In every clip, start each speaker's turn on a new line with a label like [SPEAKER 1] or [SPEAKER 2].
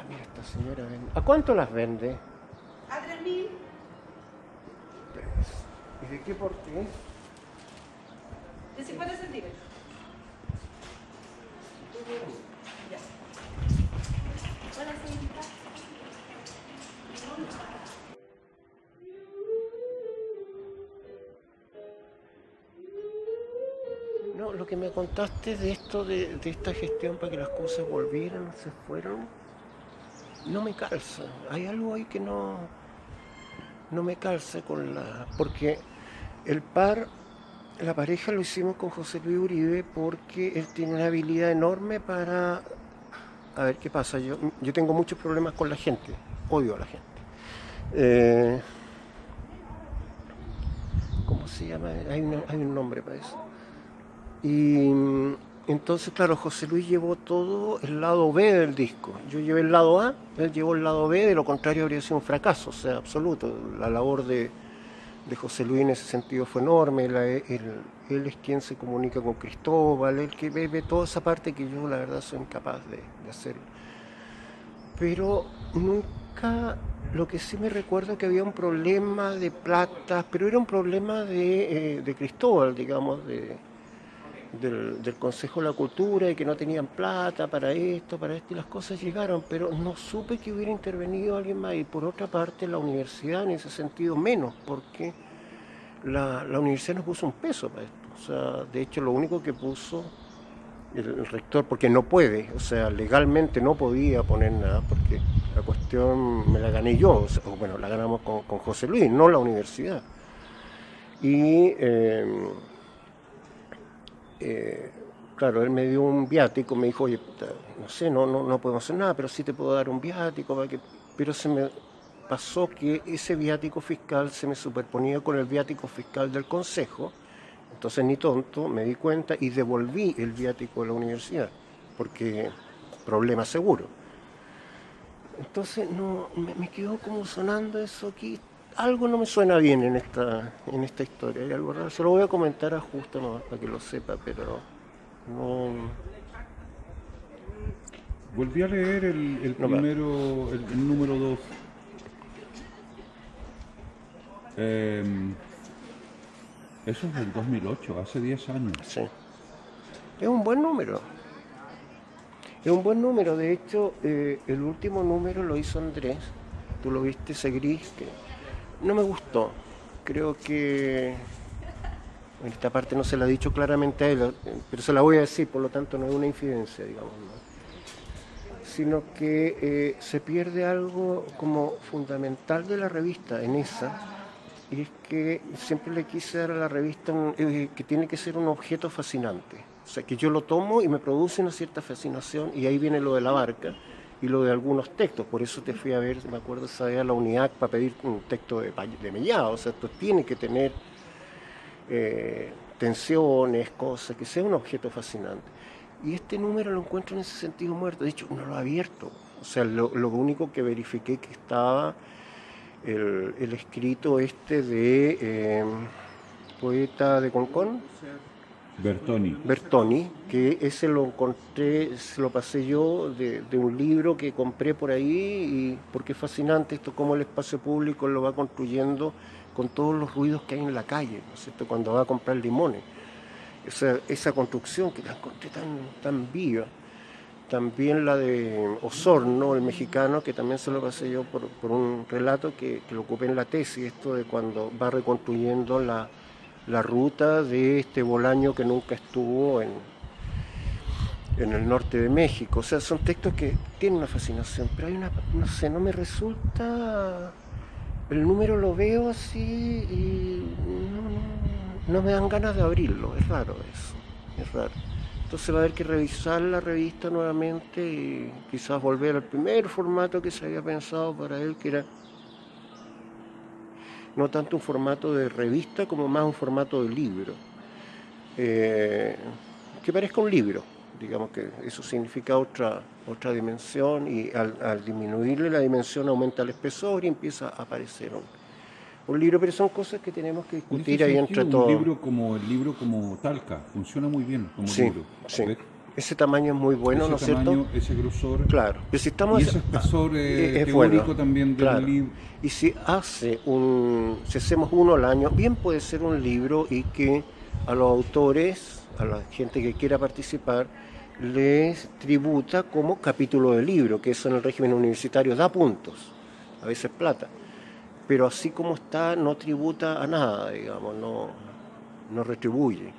[SPEAKER 1] mira, esta señora vende. ¿A cuánto las vende?
[SPEAKER 2] A 3.000.
[SPEAKER 1] ¿Y de qué porte?
[SPEAKER 2] De 50 centímetros. Ya. Hola, señorita.
[SPEAKER 1] No, lo que me contaste de esto, de esta gestión para que las cosas volvieran, se fueron, no me calza. Hay algo ahí que no me calza con la... Porque el par, la pareja lo hicimos con José Luis Uribe porque él tiene una habilidad enorme para... A ver, ¿qué pasa? Yo tengo muchos problemas con la gente, odio a la gente. Eh, ¿Cómo se llama? Hay un nombre para eso. Y entonces, claro, José Luis llevó todo el lado B del disco. Yo llevé el lado A, él llevó el lado B, de lo contrario habría sido un fracaso, o sea, absoluto. La labor de José Luis en ese sentido fue enorme. Él es quien se comunica con Cristóbal, él que ve toda esa parte que yo la verdad soy incapaz de hacer. Pero nunca, lo que sí me recuerdo que había un problema de plata, pero era un problema de Cristóbal, digamos, del Consejo de la Cultura y que no tenían plata para esto, y las cosas llegaron, pero no supe que hubiera intervenido alguien más. Y por otra parte, la universidad en ese sentido menos, porque la universidad no puso un peso para esto. O sea, de hecho, lo único que puso el rector, porque no puede, o sea, legalmente no podía poner nada, porque la cuestión me la gané yo, o sea, bueno, la ganamos con José Luis, no la universidad. Y eh, claro, él me dio un viático, me dijo, oye, no sé, no podemos hacer nada, pero sí te puedo dar un viático, pero se me pasó que ese viático fiscal se me superponía con el viático fiscal del consejo, entonces ni tonto, me di cuenta y devolví el viático a la universidad, porque problema seguro. Entonces no, me quedó como sonando eso aquí. Algo no me suena bien en esta historia, hay algo raro. Se lo voy a comentar a Justo nomás para que lo sepa, pero no,
[SPEAKER 3] Volví a leer el
[SPEAKER 1] no me...
[SPEAKER 3] primero, el número 2. Eso es del 2008, hace 10 años.
[SPEAKER 1] Sí. Es un buen número. Es un buen número. De hecho, el último número lo hizo Andrés. Tú lo viste, ese gris, que no me gustó. Creo que esta parte no se la he dicho claramente a él, pero se la voy a decir, por lo tanto no es una infidencia, digamos, ¿no? Sino que se pierde algo como fundamental de la revista en esa, y es que siempre le quise dar a la revista que tiene que ser un objeto fascinante. O sea, que yo lo tomo y me produce una cierta fascinación, y ahí viene lo de la barca y lo de algunos textos. Por eso te fui a ver, me acuerdo esa vez a la UNIAC para pedir un texto de Mellado. O sea, esto tiene que tener tensiones, cosas, que sea un objeto fascinante. Y este número lo encuentro en ese sentido muerto. De hecho, no lo he abierto. O sea, lo único que verifiqué que estaba el escrito este de poeta de Concón,
[SPEAKER 3] Bertoni.
[SPEAKER 1] Bertoni, que ese lo encontré, se lo pasé yo de un libro que compré por ahí, y porque es fascinante esto, cómo el espacio público lo va construyendo con todos los ruidos que hay en la calle, ¿no es cierto?, cuando va a comprar limones. Esa construcción que la encontré tan viva. También la de Osorno, el mexicano, que también se lo pasé yo por un relato que lo ocupé en la tesis, esto de cuando va reconstruyendo la ruta de este Bolaño que nunca estuvo en el norte de México. O sea, son textos que tienen una fascinación, pero hay una, no sé, no me resulta, el número lo veo así y no me dan ganas de abrirlo, es raro eso, es raro. Entonces va a haber que revisar la revista nuevamente y quizás volver al primer formato que se había pensado para él, que era no tanto un formato de revista como más un formato de libro, eh, que parezca un libro. Digamos que eso significa otra dimensión, y al disminuirle la dimensión aumenta el espesor y empieza a aparecer un libro, pero son cosas que tenemos que
[SPEAKER 3] En ese
[SPEAKER 1] discutir ahí entre
[SPEAKER 3] sentido,
[SPEAKER 1] todos.
[SPEAKER 3] el libro como Talca funciona muy bien como
[SPEAKER 1] Sí,
[SPEAKER 3] libro.
[SPEAKER 1] sí,
[SPEAKER 3] ¿Ves?
[SPEAKER 1] Ese tamaño es muy bueno, ¿no es
[SPEAKER 3] ese
[SPEAKER 1] cierto?
[SPEAKER 3] tamaño, ese grosor.
[SPEAKER 1] Claro, pero si estamos
[SPEAKER 3] Y ese espesor
[SPEAKER 1] es
[SPEAKER 3] teórico
[SPEAKER 1] bueno,
[SPEAKER 3] también del
[SPEAKER 1] claro.
[SPEAKER 3] libro.
[SPEAKER 1] Y si hacemos uno al año, bien puede ser un libro y que a los autores, a la gente que quiera participar, les tributa como capítulo de libro, que eso en el régimen universitario da puntos, a veces plata. Pero así como está, no tributa a nada, digamos, no retribuye.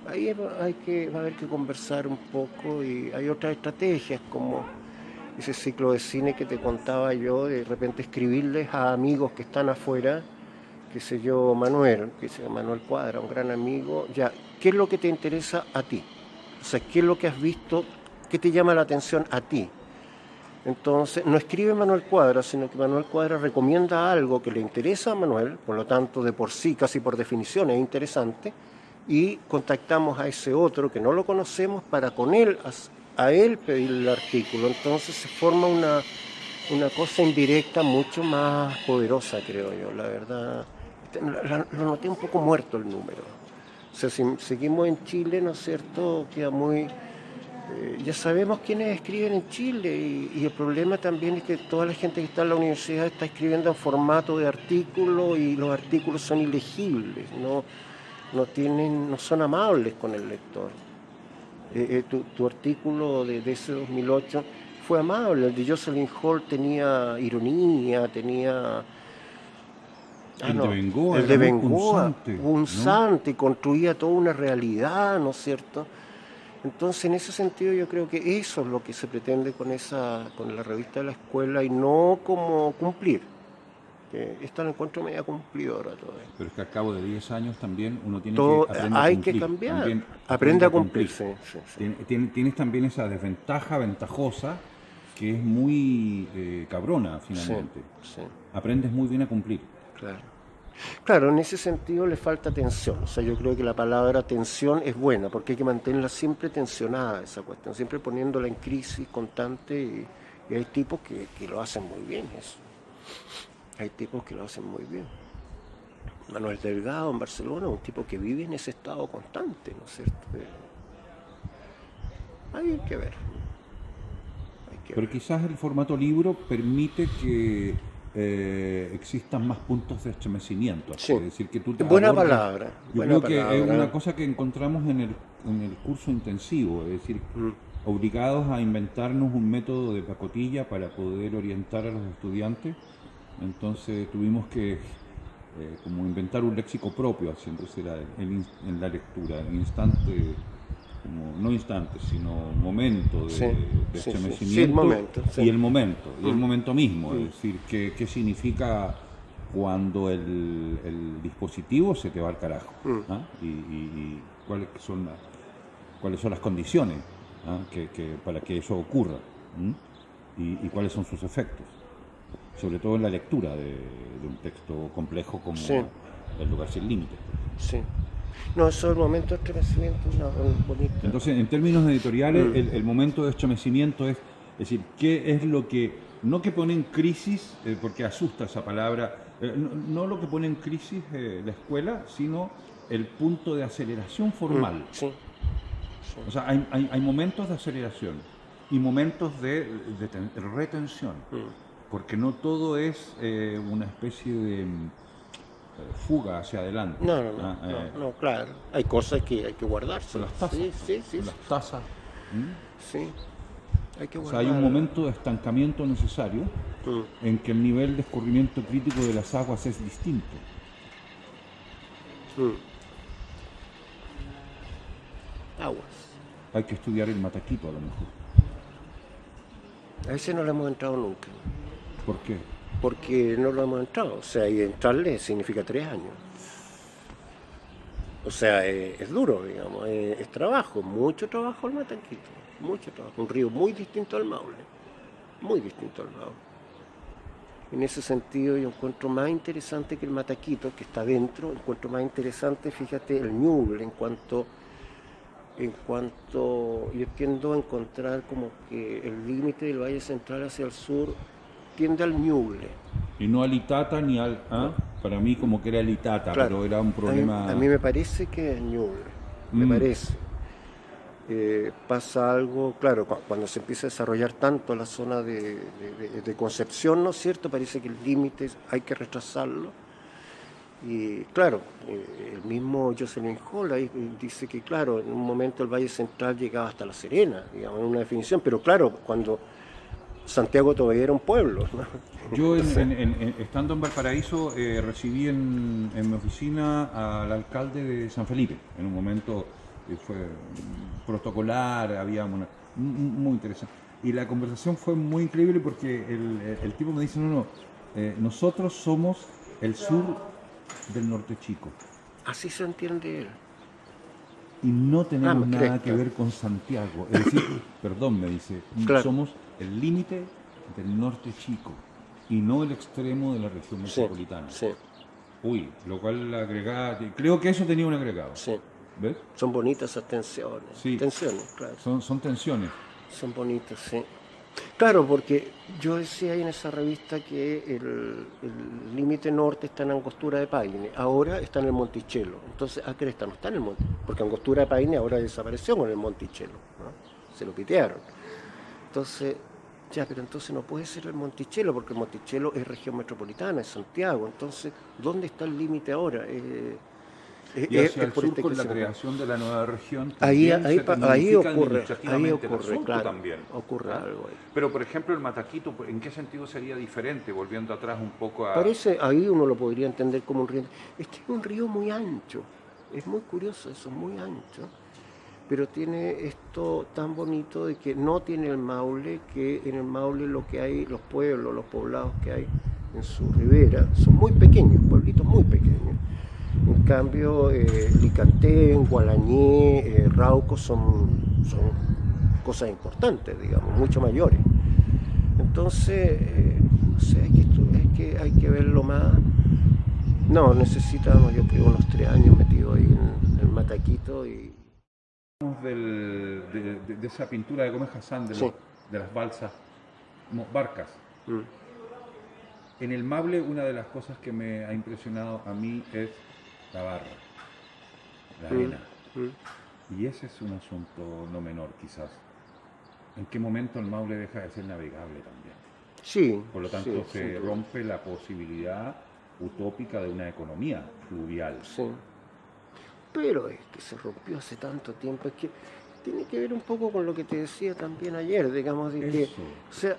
[SPEAKER 1] Ahí va a haber que conversar un poco y hay otras estrategias como ese ciclo de cine que te contaba yo, de repente escribirles a amigos que están afuera, qué sé yo, Manuel, que se llama Manuel Cuadra, un gran amigo, ya, ¿qué es lo que te interesa a ti? O sea, ¿qué es lo que has visto? ¿Qué te llama la atención a ti? Entonces, no escribe Manuel Cuadra, sino que Manuel Cuadra recomienda algo que le interesa a Manuel, por lo tanto, de por sí, casi por definición, es interesante, y contactamos a ese otro que no lo conocemos para con él, a él pedirle el artículo. Entonces se forma una cosa indirecta mucho más poderosa, creo yo, la verdad. Lo noté un poco muerto el número. O sea, si seguimos en Chile, ¿no es cierto?, queda muy... ya sabemos quiénes escriben en Chile y el problema también es que toda la gente que está en la universidad está escribiendo en formato de artículo y los artículos son ilegibles, no son amables con el lector. Tu artículo de ese 2008 fue amable, el de Jocelyn Hall tenía ironía, tenía...
[SPEAKER 3] De Bengoa
[SPEAKER 1] el de
[SPEAKER 3] era muy
[SPEAKER 1] Bengoa,
[SPEAKER 3] punzante,
[SPEAKER 1] y construía toda una realidad, ¿no es cierto? Entonces, en ese sentido, yo creo que eso es lo que se pretende con la revista de la escuela y no como cumplir. Esta la encuentro media cumplidora todavía.
[SPEAKER 3] Pero es que al cabo de 10 años también uno tiene
[SPEAKER 1] Todo,
[SPEAKER 3] que aprender
[SPEAKER 1] hay
[SPEAKER 3] a cumplir.
[SPEAKER 1] que cambiar.
[SPEAKER 3] También
[SPEAKER 1] Aprende a cumplir. Sí.
[SPEAKER 3] Tienes también esa desventaja ventajosa que es muy cabrona finalmente.
[SPEAKER 1] Sí.
[SPEAKER 3] Aprendes muy bien a cumplir.
[SPEAKER 1] Claro, en ese sentido le falta tensión. O sea, yo creo que la palabra tensión es buena porque hay que mantenerla siempre tensionada, esa cuestión, siempre poniéndola en crisis constante y hay tipos que lo hacen muy bien eso. Hay tipos que lo hacen muy bien. Manuel Delgado en Barcelona, un tipo que vive en ese estado constante, ¿no es cierto? Hay que ver.
[SPEAKER 3] Pero quizás el formato libro permite que existan más puntos de estremecimiento.
[SPEAKER 1] Sí.
[SPEAKER 3] Es decir, que tú te
[SPEAKER 1] buena
[SPEAKER 3] abordes.
[SPEAKER 1] palabra.
[SPEAKER 3] Yo creo que es una cosa que encontramos en el curso intensivo, es decir, obligados a inventarnos un método de pacotilla para poder orientar a los estudiantes. Entonces tuvimos que como inventar un léxico propio, haciéndose en la lectura, el instante, no instante, sino momento de estremecimiento,
[SPEAKER 1] el momento,
[SPEAKER 3] y el momento mismo, es decir, qué significa cuando el dispositivo se te va al carajo, ¿ah? y cuáles son las condiciones, ¿ah? para que eso ocurra, y cuáles son sus efectos. Sobre todo en la lectura de un texto complejo como El lugar sin límites.
[SPEAKER 1] Sí. No, eso es el momento de estremecimiento, bonito.
[SPEAKER 3] Entonces, en términos editoriales, el momento de estremecimiento es decir, ¿qué es lo que, no que pone en crisis, porque asusta esa palabra, no lo que pone en crisis la escuela, sino el punto de aceleración formal?
[SPEAKER 1] Sí.
[SPEAKER 3] O sea, hay momentos de aceleración y momentos de retención. Porque no todo es una especie de fuga hacia adelante.
[SPEAKER 1] No, claro. Hay cosas que hay que guardarse.
[SPEAKER 3] Las tazas.
[SPEAKER 1] Sí.
[SPEAKER 3] Las tazas.
[SPEAKER 1] Sí, hay que guardar.
[SPEAKER 3] O sea, hay un momento de estancamiento necesario en que el nivel de escurrimiento crítico de las aguas es distinto.
[SPEAKER 1] Aguas.
[SPEAKER 3] Hay que estudiar el mataquito a lo mejor.
[SPEAKER 1] A ese no le hemos entrado nunca.
[SPEAKER 3] ¿Por qué?
[SPEAKER 1] Porque no lo hemos entrado. O sea, y entrarle significa 3 años. O sea, es duro, digamos. Es trabajo, mucho trabajo el Mataquito. Mucho trabajo. Un río muy distinto al Maule. Muy distinto al Maule. En ese sentido yo encuentro más interesante que el Mataquito, que está dentro. Encuentro más interesante, fíjate, el Ñuble, en cuanto yo tiendo a encontrar como que el límite del Valle Central hacia el sur tiende al Ñuble.
[SPEAKER 3] Y no al Itata ni al... Para mí como que era el Itata, claro, pero era un problema...
[SPEAKER 1] A mí me parece que es Ñuble, me parece. pasa algo, claro, cuando se empieza a desarrollar tanto la zona de Concepción, ¿no es cierto? Parece que el límite hay que retrasarlo. Y claro, el mismo Jocelyn Hall ahí dice que, claro, en un momento el Valle Central llegaba hasta La Serena, digamos, en una definición, pero claro, cuando Santiago todavía era un pueblo, ¿no?
[SPEAKER 3] Yo, estando en Valparaíso, recibí en mi oficina al alcalde de San Felipe, en un momento fue protocolar, había muy interesante. Y la conversación fue muy increíble porque el tipo me dice, no, nosotros somos el sur del norte chico.
[SPEAKER 1] Así se entiende él.
[SPEAKER 3] Y no tenemos nada que
[SPEAKER 1] claro.
[SPEAKER 3] ver con Santiago. Es decir, perdón, me dice,
[SPEAKER 1] Claro.
[SPEAKER 3] somos el límite del norte chico y no el extremo de la región metropolitana.
[SPEAKER 1] Sí.
[SPEAKER 3] Uy, lo cual agregaba, creo que eso tenía un agregado.
[SPEAKER 1] Sí.
[SPEAKER 3] ¿Ves?
[SPEAKER 1] Son bonitas esas tensiones.
[SPEAKER 3] Sí.
[SPEAKER 1] Tensiones, claro.
[SPEAKER 3] Son tensiones.
[SPEAKER 1] Son bonitas, sí. Claro, porque yo decía ahí en esa revista que el límite norte está en Angostura de Paine, ahora está en el Monticello. Entonces, Cresta no está en el Monte, porque Angostura de Paine ahora desapareció con el Monticello, ¿no? Se lo pitearon. Entonces, ya, pero entonces no puede ser el Monticello, porque el Monticello es región metropolitana, es Santiago. Entonces, ¿dónde está el límite ahora?
[SPEAKER 3] Y hacia el
[SPEAKER 1] por
[SPEAKER 3] sur,
[SPEAKER 1] este
[SPEAKER 3] con la
[SPEAKER 1] crecimiento.
[SPEAKER 3] creación de la nueva región,
[SPEAKER 1] Ahí
[SPEAKER 3] también
[SPEAKER 1] ocurre,
[SPEAKER 3] administrativamente el asunto
[SPEAKER 1] claro,
[SPEAKER 3] también.
[SPEAKER 1] ocurre algo ahí.
[SPEAKER 3] Pero, por ejemplo, el Mataquito, ¿en qué sentido sería diferente? Volviendo atrás un poco a...
[SPEAKER 1] Parece, ahí uno lo podría entender como un río. Es que es un río muy ancho, es muy curioso eso, muy ancho, pero tiene esto tan bonito de que no tiene el Maule, que en el Maule lo que hay, los pueblos, los poblados que hay en su ribera, son muy pequeños, pueblitos muy pequeños. En cambio, Licantén, Gualañé, Rauco son cosas importantes, digamos, mucho mayores. Entonces, no sé, hay que verlo más. No, necesitamos, yo creo, unos 3 años metidos ahí en el Mataquito y...
[SPEAKER 3] de esa pintura de Gómez Hassan,
[SPEAKER 1] Sí.
[SPEAKER 3] de las balsas, barcas.
[SPEAKER 1] Mm.
[SPEAKER 3] En el Maule, una de las cosas que me ha impresionado a mí es la barra, la arena. Y ese es un asunto no menor, quizás. ¿En qué momento el Maule deja de ser navegable también?
[SPEAKER 1] Sí.
[SPEAKER 3] Por lo tanto,
[SPEAKER 1] sí,
[SPEAKER 3] se rompe la posibilidad utópica de una economía fluvial.
[SPEAKER 1] Sí. Pero es que se rompió hace tanto tiempo, es que tiene que ver un poco con lo que te decía también ayer, digamos, de que, o sea,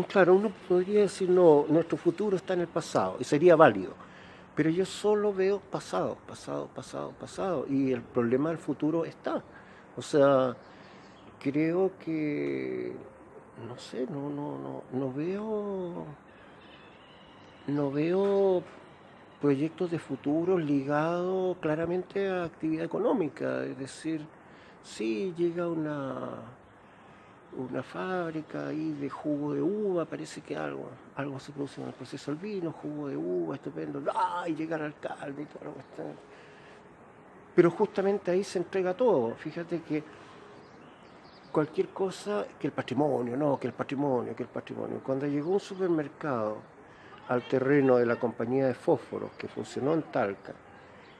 [SPEAKER 1] claro, uno podría decir, no, nuestro futuro está en el pasado, y sería válido, pero yo solo veo pasado, y el problema del futuro está. O sea, creo que, no sé, no veo proyectos de futuro ligados claramente a actividad económica, es decir, sí llega una fábrica ahí de jugo de uva, parece que algo se produce en el proceso del vino, jugo de uva, estupendo, y llega el alcalde y todo lo que está. Pero justamente ahí se entrega todo, fíjate que cualquier cosa, que el patrimonio, cuando llegó un supermercado al terreno de la compañía de fósforos que funcionó en Talca,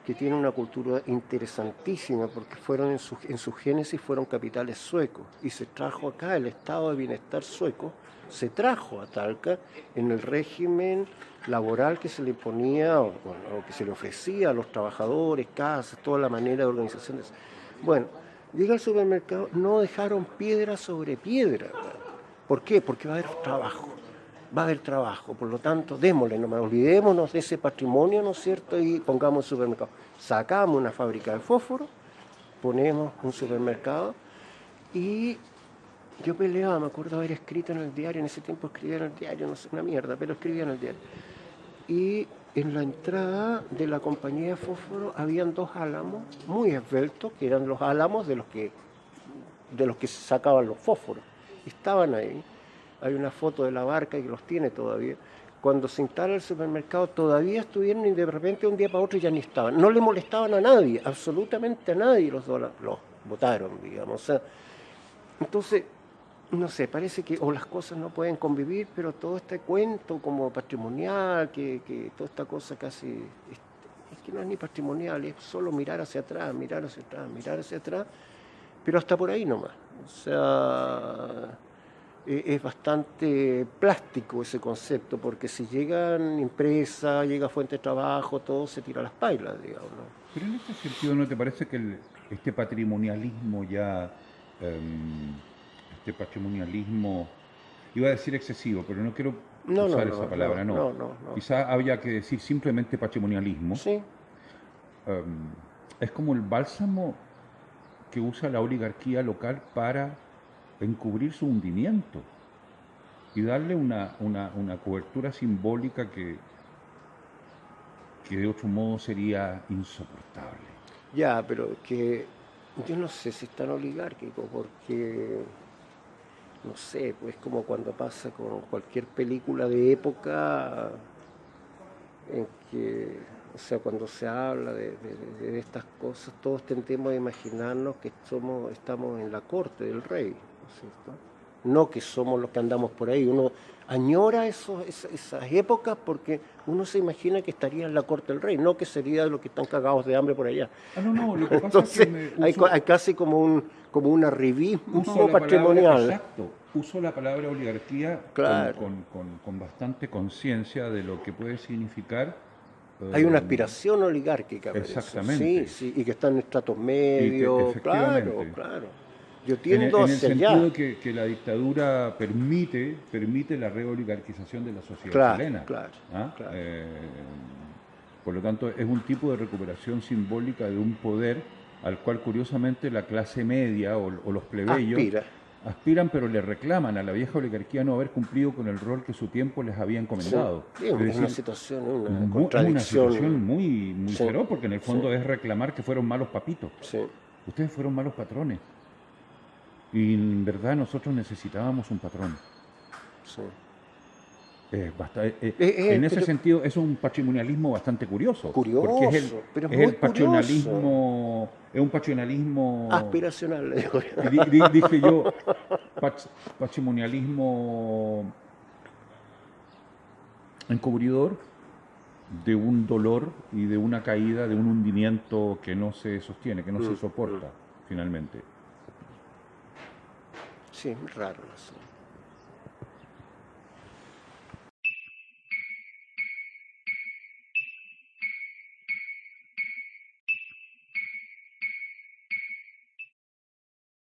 [SPEAKER 1] que tiene una cultura interesantísima porque en su génesis fueron capitales suecos y se trajo acá el estado de bienestar sueco, se trajo a Talca en el régimen laboral que se le ponía o que se le ofrecía a los trabajadores, casas, toda la manera de organización. Bueno, llega al supermercado, no dejaron piedra sobre piedra. ¿Por qué? Porque va a haber trabajo, por lo tanto, démosle, no olvidémonos de ese patrimonio, ¿no es cierto? Y pongamos un supermercado. Sacamos una fábrica de fósforo, ponemos un supermercado y yo peleaba, me acuerdo haber escrito en el diario, en ese tiempo escribía en el diario, no sé, una mierda, pero escribía en el diario. Y en la entrada de la compañía de fósforo habían 2 álamos muy esbeltos, que eran los álamos de los que se sacaban los fósforos. Estaban ahí. Hay una foto de la barca que los tiene todavía. Cuando se instala el supermercado todavía estuvieron y de repente un día para otro ya ni estaban. No le molestaban a nadie, absolutamente a nadie los votaron, digamos. O sea, entonces, no sé, parece que o las cosas no pueden convivir, pero todo este cuento como patrimonial, que toda esta cosa casi, es que no es ni patrimonial, es solo mirar hacia atrás, pero hasta por ahí nomás. O sea, es bastante plástico ese concepto, porque si llegan empresas, llega fuente de trabajo, todo se tira a las pailas, digamos, ¿no?
[SPEAKER 3] Pero en este sentido, ¿no te parece que este patrimonialismo ya, este patrimonialismo, iba a decir excesivo, pero no quiero usar esa palabra, no. Quizá había que decir simplemente patrimonialismo.
[SPEAKER 1] Sí.
[SPEAKER 3] Es como el bálsamo que usa la oligarquía local para encubrir su hundimiento y darle una cobertura simbólica que de otro modo sería insoportable.
[SPEAKER 1] Ya, pero que yo no sé si es tan oligárquico, porque, no sé, pues como cuando pasa con cualquier película de época en que, o sea, cuando se habla de estas cosas, todos tendemos a imaginarnos que estamos en la corte del rey, ¿no es cierto? No que somos los que andamos por ahí. Uno añora esas épocas porque uno se imagina que estaría en la corte del rey, no que sería de los que están cagados de hambre por allá.
[SPEAKER 3] No, lo que pasa
[SPEAKER 1] Entonces,
[SPEAKER 3] es que
[SPEAKER 1] hay casi como un arribismo
[SPEAKER 3] patrimonial.
[SPEAKER 1] patrimonial.
[SPEAKER 3] Uso la palabra oligarquía
[SPEAKER 1] Claro.
[SPEAKER 3] con bastante conciencia de lo que puede significar.
[SPEAKER 1] Hay una aspiración oligárquica.
[SPEAKER 3] Exactamente.
[SPEAKER 1] Sí, y que está en estratos medios.
[SPEAKER 3] Efectivamente.
[SPEAKER 1] Claro. Yo tiendo
[SPEAKER 3] en el
[SPEAKER 1] hacia
[SPEAKER 3] sentido
[SPEAKER 1] allá.
[SPEAKER 3] que la dictadura permite la reoligarquización de la sociedad
[SPEAKER 1] Claro,
[SPEAKER 3] chilena.
[SPEAKER 1] claro.
[SPEAKER 3] Por lo tanto, es un tipo de recuperación simbólica de un poder al cual, curiosamente, la clase media o los plebeyos aspiran, pero le reclaman a la vieja oligarquía no haber cumplido con el rol que su tiempo les había encomendado.
[SPEAKER 1] Sí, es una situación, una contradicción.
[SPEAKER 3] Es una situación muy feroz, porque en el fondo es reclamar que fueron malos papitos.
[SPEAKER 1] Sí.
[SPEAKER 3] Ustedes fueron malos patrones. Y en verdad nosotros necesitábamos un patrón.
[SPEAKER 1] Sí.
[SPEAKER 3] En ese sentido es un patrimonialismo bastante curioso. Porque es el patrimonialismo, es un patrimonialismo
[SPEAKER 1] aspiracional, le digo.
[SPEAKER 3] Dije yo, patrimonialismo encubridor de un dolor y de una caída, de un hundimiento que no se sostiene, que no se soporta finalmente.
[SPEAKER 1] Sí, raro eso.